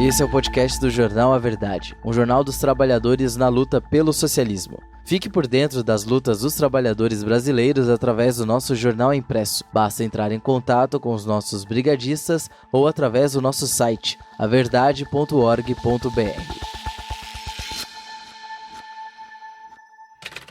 Esse é o podcast do Jornal A Verdade, um jornal dos trabalhadores na luta pelo socialismo. Fique por dentro das lutas dos trabalhadores brasileiros através do nosso jornal impresso. Basta entrar em contato com os nossos brigadistas ou através do nosso site, averdade.org.br.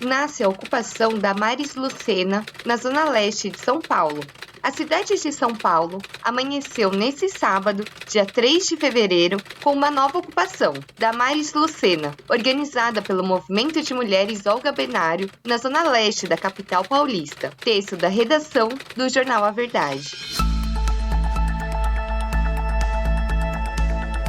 Nasce a ocupação Damares Lucena, na zona leste de São Paulo. A cidade de São Paulo amanheceu nesse sábado, dia 3 de fevereiro, com uma nova ocupação, Damares Lucena, organizada pelo Movimento de Mulheres Olga Benário, na zona leste da capital paulista. Texto da redação do Jornal A Verdade.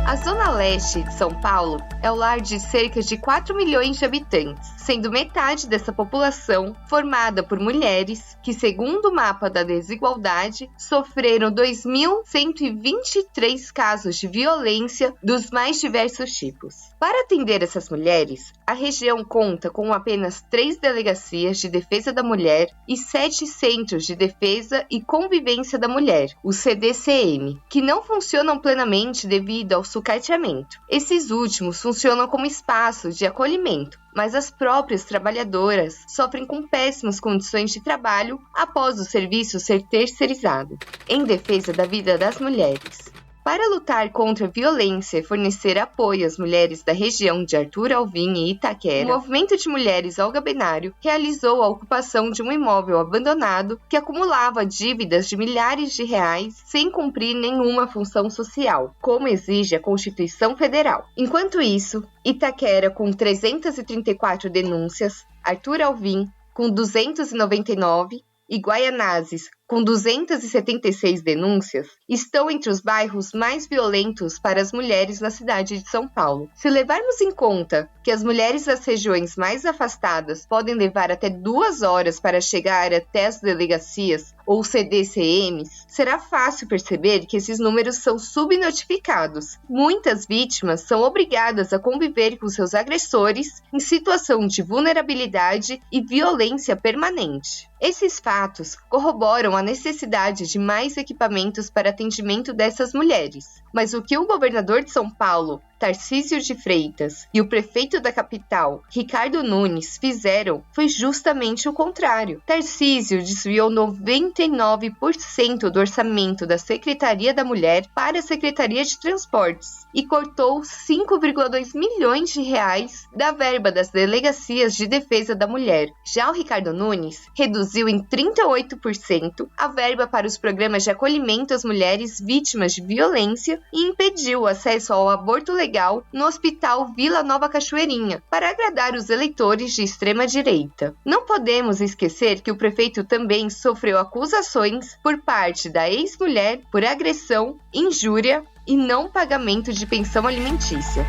A zona leste de São Paulo é o lar de cerca de 4 milhões de habitantes, sendo metade dessa população formada por mulheres que, segundo o mapa da desigualdade, sofreram 2.123 casos de violência dos mais diversos tipos. Para atender essas mulheres, a região conta com apenas 3 delegacias de defesa da mulher e 7 centros de defesa e convivência da mulher, os CDCM, que não funcionam plenamente devido ao sucateamento. Esses últimos funcionam como espaços de acolhimento, mas as próprias trabalhadoras sofrem com péssimas condições de trabalho após o serviço ser terceirizado. Em defesa da vida das mulheres. Para lutar contra a violência e fornecer apoio às mulheres da região de Arthur Alvim e Itaquera, o Movimento de Mulheres Olga Benário realizou a ocupação de um imóvel abandonado que acumulava dívidas de milhares de reais sem cumprir nenhuma função social, como exige a Constituição Federal. Enquanto isso, Itaquera, com 334 denúncias, Arthur Alvim, com 299, e Guaianazes, com 276 denúncias, estão entre os bairros mais violentos para as mulheres na cidade de São Paulo. Se levarmos em conta que as mulheres das regiões mais afastadas podem levar até 2 horas para chegar até as delegacias ou CDCMs, será fácil perceber que esses números são subnotificados. Muitas vítimas são obrigadas a conviver com seus agressores em situação de vulnerabilidade e violência permanente. Esses fatos corroboram a necessidade de mais equipamentos para atendimento dessas mulheres. Mas o que o governador de São Paulo, Tarcísio de Freitas, e o prefeito da capital, Ricardo Nunes, fizeram foi justamente o contrário. Tarcísio desviou 99% do orçamento da Secretaria da Mulher para a Secretaria de Transportes e cortou 5,2 milhões de reais da verba das delegacias de defesa da mulher. Já o Ricardo Nunes reduziu em 38% a verba para os programas de acolhimento às mulheres vítimas de violência e impediu o acesso ao aborto legal no Hospital Vila Nova Cachoeirinha, para agradar os eleitores de extrema-direita. Não podemos esquecer que o prefeito também sofreu acusações por parte da ex-mulher por agressão, injúria e não pagamento de pensão alimentícia.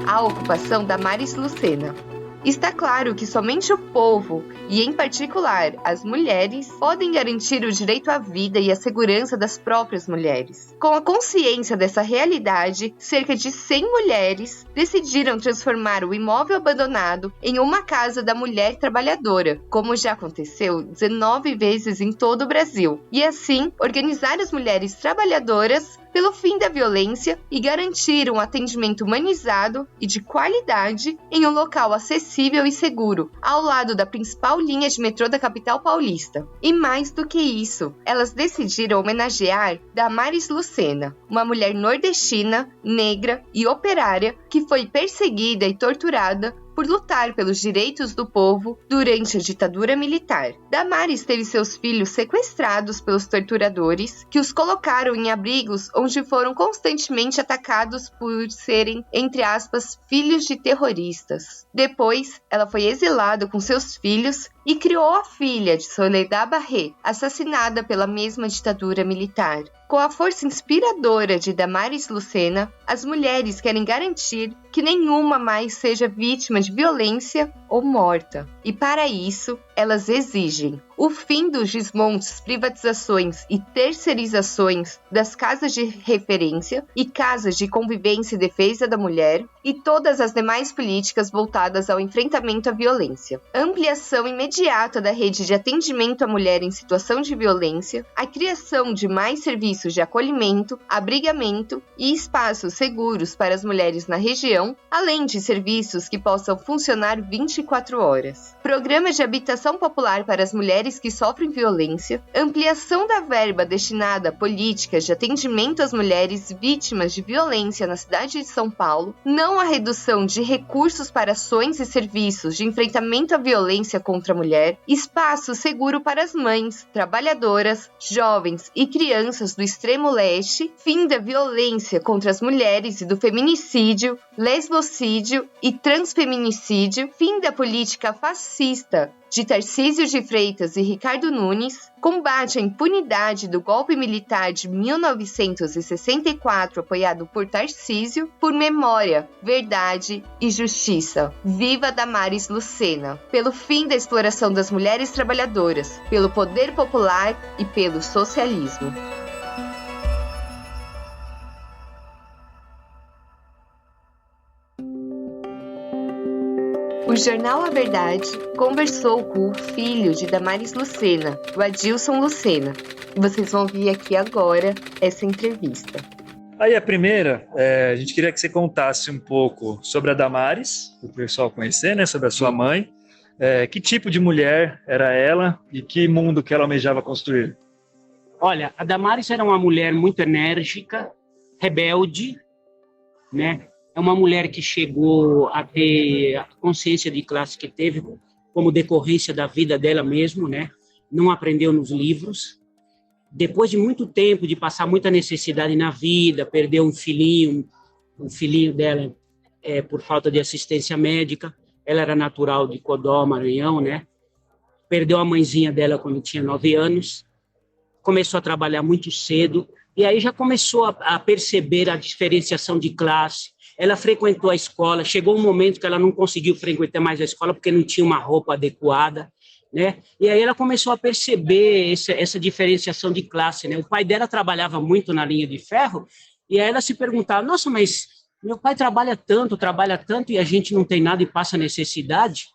A ocupação Damares Lucena. Está claro que somente o povo, e em particular as mulheres, podem garantir o direito à vida e à segurança das próprias mulheres. Com a consciência dessa realidade, cerca de 100 mulheres decidiram transformar o imóvel abandonado em uma casa da mulher trabalhadora, como já aconteceu 19 vezes em todo o Brasil, e assim organizar as mulheres trabalhadoras pelo fim da violência e garantir um atendimento humanizado e de qualidade em um local acessível e seguro, ao lado da principal linha de metrô da capital paulista. E mais do que isso, elas decidiram homenagear Damares Lucena, uma mulher nordestina, negra e operária que foi perseguida e torturada por lutar pelos direitos do povo durante a ditadura militar. Damares teve seus filhos sequestrados pelos torturadores, que os colocaram em abrigos onde foram constantemente atacados por serem, entre aspas, filhos de terroristas. Depois, ela foi exilada com seus filhos e criou a filha de Soledad Barré, assassinada pela mesma ditadura militar. Com a força inspiradora de Damares Lucena, as mulheres querem garantir que nenhuma mais seja vítima de violência ou morta. E para isso, elas exigem o fim dos desmontes, privatizações e terceirizações das casas de referência e casas de convivência e defesa da mulher e todas as demais políticas voltadas ao enfrentamento à violência. Ampliação imediata da rede de atendimento à mulher em situação de violência, a criação de mais serviços de acolhimento, abrigamento e espaços seguros para as mulheres na região, além de serviços que possam funcionar 24 horas. Programas de habitação popular para as mulheres que sofrem violência, ampliação da verba destinada a políticas de atendimento às mulheres vítimas de violência na cidade de São Paulo, não a redução de recursos para ações e serviços de enfrentamento à violência contra a mulher, espaço seguro para as mães, trabalhadoras, jovens e crianças do extremo leste, fim da violência contra as mulheres e do feminicídio, lesbocídio e transfeminicídio, fim da política fascista de Tarcísio de Freitas e Ricardo Nunes, combate à impunidade do golpe militar de 1964 apoiado por Tarcísio, por memória, verdade e justiça. Viva Damares Lucena! Pelo fim da exploração das mulheres trabalhadoras, pelo poder popular e pelo socialismo. O jornal A Verdade conversou com o filho de Damares Lucena, o Adilson Lucena. E vocês vão ouvir aqui agora essa entrevista. Aí a primeira, a gente queria que você contasse um pouco sobre a Damares, para o pessoal conhecer, né, sobre a sua mãe. Que tipo de mulher era ela e que mundo que ela almejava construir? Olha, a Damares era uma mulher muito enérgica, rebelde, né? É uma mulher que chegou a ter a consciência de classe que teve como decorrência da vida dela mesmo, né? Não aprendeu nos livros. Depois de muito tempo, de passar muita necessidade na vida, perdeu um filhinho dela por falta de assistência médica. Ela era natural de Codó, Maranhão, né? Perdeu a mãezinha dela quando tinha 9 anos. Começou a trabalhar muito cedo. E aí já começou a perceber a diferenciação de classe. Ela frequentou a escola, chegou um momento que ela não conseguiu frequentar mais a escola porque não tinha uma roupa adequada, né? E aí ela começou a perceber essa diferenciação de classe, né? O pai dela trabalhava muito na linha de ferro e aí ela se perguntava, nossa, mas meu pai trabalha tanto e a gente não tem nada e passa necessidade,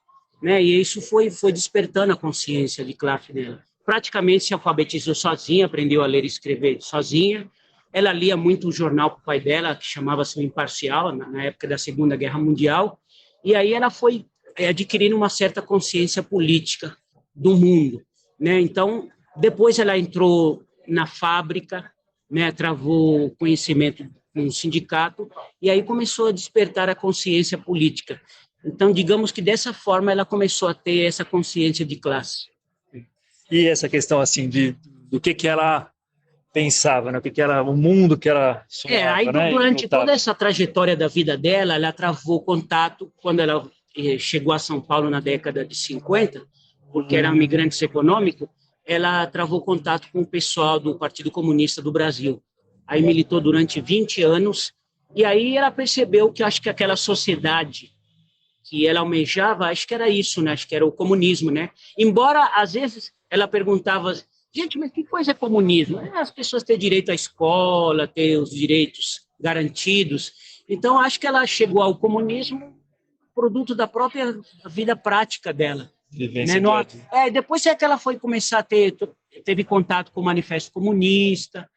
né? E isso foi despertando a consciência de classe dela. Praticamente se alfabetizou sozinha, aprendeu a ler e escrever sozinha. Ela lia muito o jornal para o pai dela, que chamava-se O Imparcial, na época da Segunda Guerra Mundial, e aí ela foi adquirindo uma certa consciência política do mundo, né? Então, depois ela entrou na fábrica, né? Travou conhecimento no sindicato, e aí começou a despertar a consciência política. Então, digamos que dessa forma ela começou a ter essa consciência de classe. E essa questão, assim, do que ela pensava, né? O mundo que ela sonhava, aí né? Durante toda essa trajetória da vida dela, ela travou contato quando ela chegou a São Paulo na década de 50, porque era um migrante econômico, ela travou contato com o pessoal do Partido Comunista do Brasil. Aí militou durante 20 anos, e aí ela percebeu que acho que aquela sociedade que ela almejava, acho que era isso, né? Acho que era o comunismo, né? Embora, às vezes, ela perguntava, gente, mas que coisa é comunismo? As pessoas têm direito à escola, ter os direitos garantidos. Então, acho que ela chegou ao comunismo produto da própria vida prática dela. Né? Depois é que ela foi começar a teve contato com o Manifesto Comunista,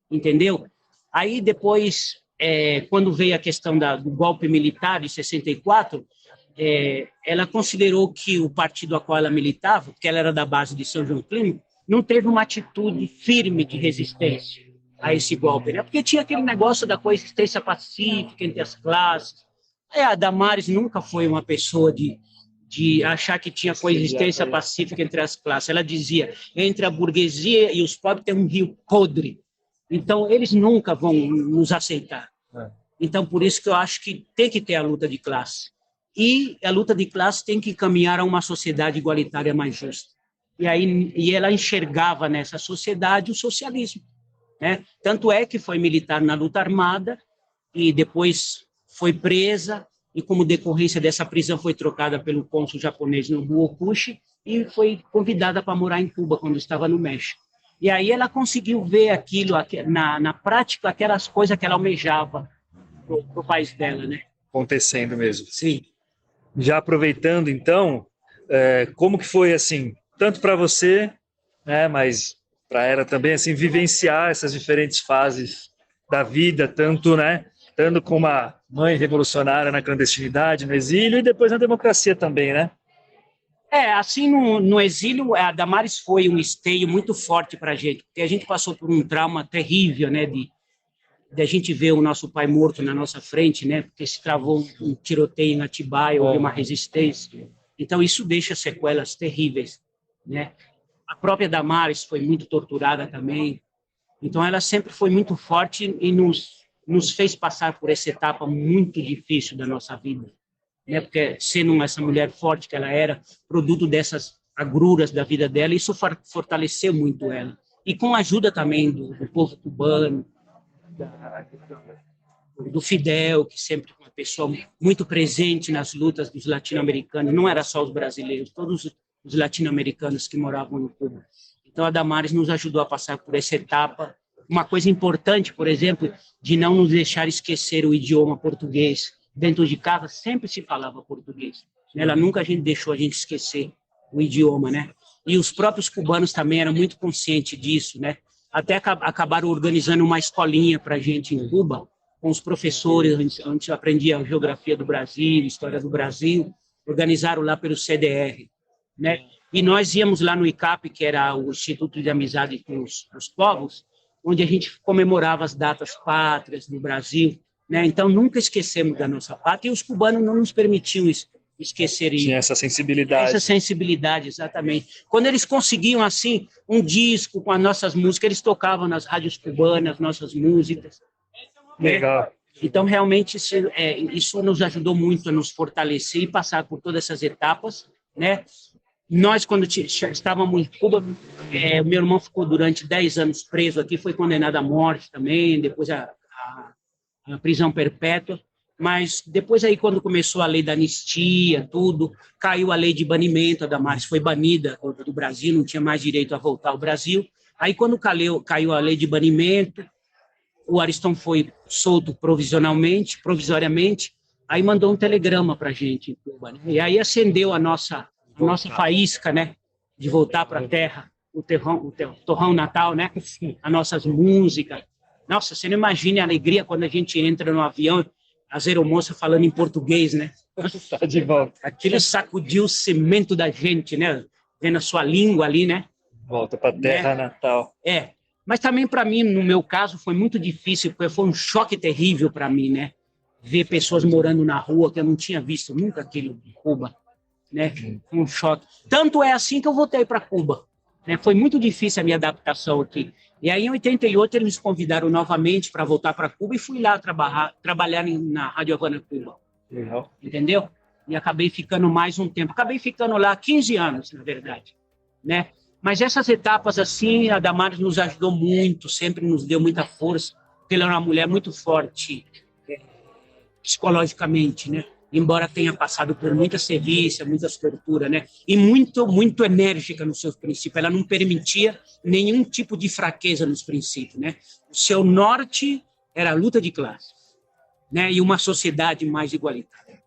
entendeu? Aí depois, quando veio a questão do golpe militar de 64, ela considerou que o partido a qual ela militava, porque ela era da base de São João Clínico, não teve uma atitude firme de resistência a esse golpe, né? Porque tinha aquele negócio da coexistência pacífica entre as classes. A Damares nunca foi uma pessoa de achar que tinha coexistência pacífica entre as classes. Ela dizia, entre a burguesia e os pobres tem um rio podre. Então, eles nunca vão nos aceitar. Então, por isso que eu acho que tem que ter a luta de classe. E a luta de classe tem que caminhar a uma sociedade igualitária mais justa. E ela enxergava nessa sociedade o socialismo, né? Tanto é que foi militar na luta armada e depois foi presa e como decorrência dessa prisão foi trocada pelo cônsul japonês Nobuo Okushi e foi convidada para morar em Cuba quando estava no México. E aí ela conseguiu ver aquilo, na prática, aquelas coisas que ela almejava para o país dela, né? Acontecendo mesmo. Sim. Já aproveitando, então, como que foi, assim, tanto para você, né, mas para ela também, assim, vivenciar essas diferentes fases da vida, tanto, né, tanto como uma mãe revolucionária na clandestinidade, no exílio, e depois na democracia também, né? Assim, no exílio, a Damares foi um esteio muito forte para a gente, porque a gente passou por um trauma terrível, né, de a gente ver o nosso pai morto na nossa frente, né, porque se travou um tiroteio em Atibaia, houve uma resistência. Então, isso deixa sequelas terríveis, né? A própria Damares foi muito torturada também. Então, ela sempre foi muito forte e nos fez passar por essa etapa muito difícil da nossa vida, né? Porque, sendo essa mulher forte que ela era, produto dessas agruras da vida dela, isso fortaleceu muito ela. E com a ajuda também do povo cubano, do Fidel, que sempre foi uma pessoa muito presente nas lutas dos latino-americanos, não era só os brasileiros, todos os latino-americanos que moravam em Cuba. Então, a Damares nos ajudou a passar por essa etapa. Uma coisa importante, por exemplo, de não nos deixar esquecer o idioma português. Dentro de casa sempre se falava português. Ela nunca deixou a gente esquecer o idioma, né? E os próprios cubanos também eram muito conscientes disso, né? Até acabaram organizando uma escolinha para a gente em Cuba, com os professores, a gente aprendia a geografia do Brasil, história do Brasil, organizaram lá pelo CDR, né? E nós íamos lá no ICAP, que era o Instituto de Amizade com os Povos, onde a gente comemorava as datas pátrias no Brasil, né? Então, nunca esquecemos da nossa pátria, e os cubanos não nos permitiam esquecer isso. Tinha essa sensibilidade. Essa sensibilidade, exatamente. Quando eles conseguiam, assim, um disco com as nossas músicas, eles tocavam nas rádios cubanas, nossas músicas. Legal. Né? Então, realmente, isso nos ajudou muito a nos fortalecer e passar por todas essas etapas, né? Nós, quando estávamos em Cuba, meu irmão ficou durante 10 anos preso aqui, foi condenado à morte também, depois a prisão perpétua. Mas depois aí, quando começou a lei da anistia, tudo, caiu a lei de banimento, a Damares foi banida do Brasil, não tinha mais direito a voltar ao Brasil. Aí, quando caiu a lei de banimento, o Ariston foi solto provisoriamente, aí mandou um telegrama para a gente em Cuba, né? E aí acendeu a nossa faísca, né, de voltar para a terra, o torrão natal, né, as nossas músicas. Nossa, você não imagina a alegria quando a gente entra no avião, as aeromoças falando em português, né? Tá de volta. Aquilo sacudiu o cimento da gente, né? Vendo a sua língua ali, né? Volta para a terra natal. Mas também para mim, no meu caso, foi muito difícil, porque foi um choque terrível para mim, né? Ver pessoas morando na rua que eu não tinha visto nunca aquilo em Cuba, né? Um choque. Tanto é assim que eu voltei para Cuba, né? Foi muito difícil a minha adaptação aqui. E aí, em 88, eles me convidaram novamente para voltar para Cuba e fui lá trabalhar na Rádio Havana Cuba. Legal. Entendeu? E acabei ficando mais um tempo. Acabei ficando lá 15 anos, na verdade, né? Mas essas etapas, assim, a Damares nos ajudou muito, sempre nos deu muita força, porque ela é uma mulher muito forte psicologicamente, né? Embora tenha passado por muita serviço, muitas torturas, né? E muito enérgica nos seus princípios. Ela não permitia nenhum tipo de fraqueza nos princípios, né? O seu norte era a luta de classe, né? E uma sociedade mais igualitária.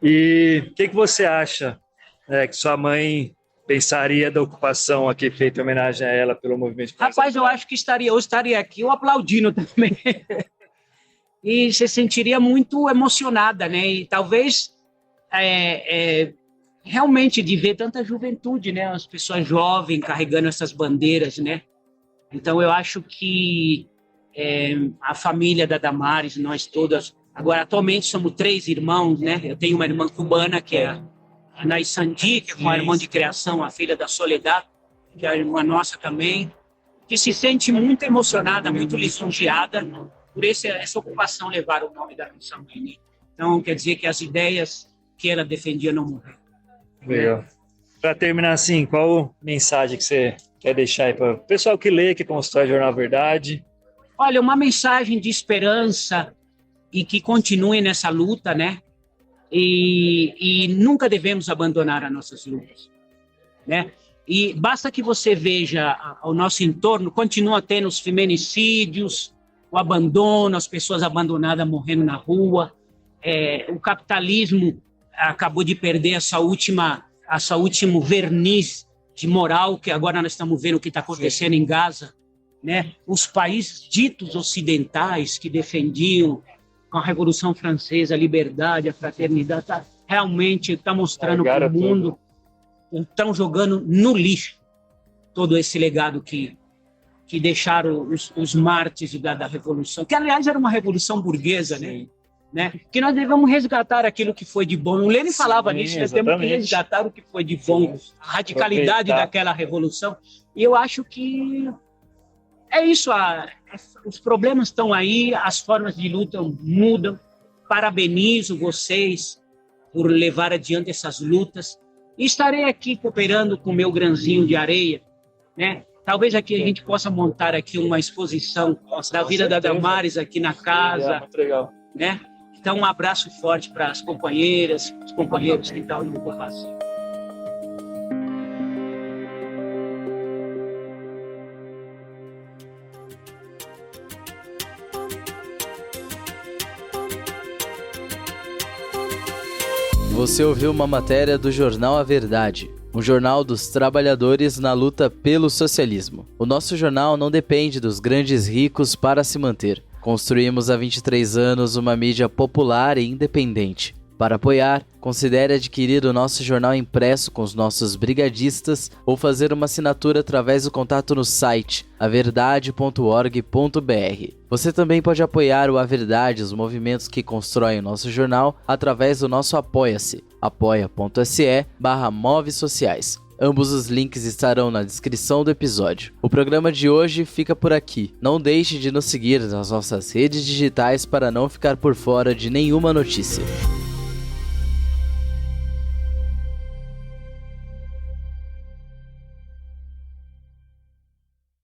E o que você acha que sua mãe pensaria da ocupação aqui feita em homenagem a ela pelo movimento? Rapaz, eu acho que eu estaria aqui eu aplaudindo também. E se sentiria muito emocionada, né? E talvez realmente de ver tanta juventude, né? As pessoas jovens carregando essas bandeiras, né? Então eu acho que a família da Damares, nós todas, agora atualmente somos 3 irmãos, né? Eu tenho uma irmã cubana que é a Anaí Sandi, que é uma irmã de criação, a filha da Soledad, que é a irmã nossa também, que se sente muito emocionada, muito lisonjeada por essa ocupação levar o nome da nossa mãe. Então, quer dizer que as ideias que ela defendia não morreram. Legal. Para terminar assim, qual mensagem que você quer deixar aí para o pessoal que lê, que constrói o Jornal Verdade? Olha, uma mensagem de esperança e que continue nessa luta, né? E nunca devemos abandonar as nossas lutas. né? E basta que você veja ao nosso entorno, continua tendo os feminicídios, o abandono, as pessoas abandonadas morrendo na rua, o capitalismo acabou de perder essa último verniz de moral, que agora nós estamos vendo o que está acontecendo em Gaza, né? Os países ditos ocidentais que defendiam com a Revolução Francesa a liberdade, a fraternidade, realmente está mostrando para o mundo, estão jogando no lixo todo esse legado que deixaram os mártires da Revolução, que aliás era uma revolução burguesa, né? Que nós devemos resgatar aquilo que foi de bom. O Lenin falava nisso, nós temos que resgatar o que foi de bom, a radicalidade daquela revolução. E eu acho que é isso, os problemas estão aí, as formas de luta mudam. Parabenizo vocês por levar adiante essas lutas. E estarei aqui cooperando com o meu grãozinho de areia, né? Talvez aqui a gente possa montar aqui uma exposição da vida da Damares aqui na casa, muito legal, né? Então, um abraço forte para as companheiras, os companheiros que estão no Palácio. Você ouviu uma matéria do jornal A Verdade, um jornal dos trabalhadores na luta pelo socialismo. O nosso jornal não depende dos grandes ricos para se manter. Construímos há 23 anos uma mídia popular e independente. Para apoiar, considere adquirir o nosso jornal impresso com os nossos brigadistas ou fazer uma assinatura através do contato no site averdade.org.br. Você também pode apoiar o A Verdade, os movimentos que constroem o nosso jornal, através do nosso Apoia-se, apoia.se/Move Sociais. Ambos os links estarão na descrição do episódio. O programa de hoje fica por aqui. Não deixe de nos seguir nas nossas redes digitais para não ficar por fora de nenhuma notícia.